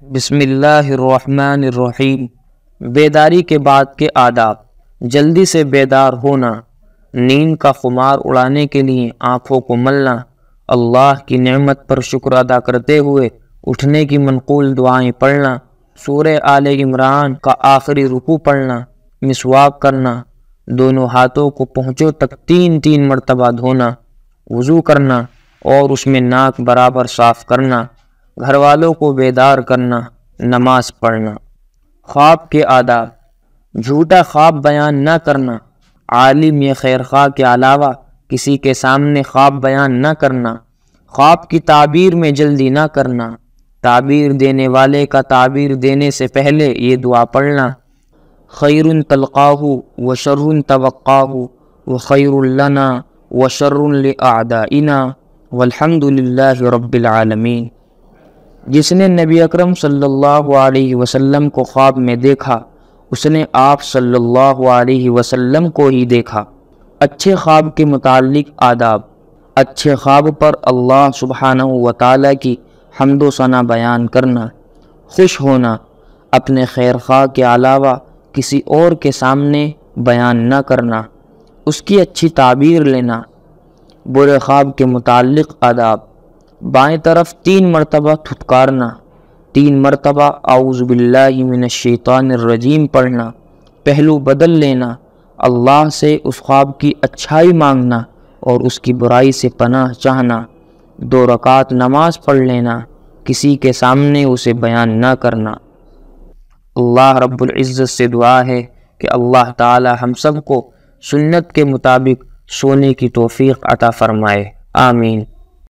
بسم اللہ الرحمن الرحیم۔ بیداری کے بعد کے آداب۔ جلدی سے بیدار ہونا، نیند کا خمار اڑانے کے لیے آنکھوں کو ملنا، اللہ کی نعمت پر شکر ادا کرتے ہوئے اٹھنے کی منقول دعائیں پڑھنا، سورہ آل عمران کا آخری رکوع پڑھنا، مسواک کرنا، دونوں ہاتھوں کو پہنچوں تک 3 مرتبہ دھونا، وضو کرنا اور اس میں ناک برابر صاف کرنا، گھر والوں کو بیدار کرنا، نماز پڑھنا۔ خواب کے آداب۔ جھوٹا خواب بیان نہ کرنا، عالم یا خیرخواہ کے علاوہ کسی کے سامنے خواب بیان نہ کرنا، خواب کی تعبیر میں جلدی نہ کرنا، تعبیر دینے والے کا تعبیر دینے سے پہلے یہ دعا پڑھنا: خیر تلقاہ و شر توقاہ و خیر لنا و شر لأعدائنا والحمد للہ رب العالمین۔ جس نے نبی اکرم صلی اللہ علیہ وسلم کو خواب میں دیکھا، اس نے آپ صلی اللہ علیہ وسلم کو ہی دیکھا۔ اچھے خواب کے متعلق آداب۔ اچھے خواب پر اللہ سبحانہ و تعالیٰ کی حمد و ثنا بیان کرنا، خوش ہونا، اپنے خیرخواہ کے علاوہ کسی اور کے سامنے بیان نہ کرنا، اس کی اچھی تعبیر لینا۔ برے خواب کے متعلق آداب۔ بائیں طرف 3 مرتبہ تھتکارنا، 3 مرتبہ اعوذ باللہ من الشیطان الرجیم پڑھنا، پہلو بدل لینا، اللہ سے اس خواب کی اچھائی مانگنا اور اس کی برائی سے پناہ چاہنا، 2 رکعت نماز پڑھ لینا، کسی کے سامنے اسے بیان نہ کرنا۔ اللہ رب العزت سے دعا ہے کہ اللہ تعالی ہم سب کو سنت کے مطابق سونے کی توفیق عطا فرمائے، آمین۔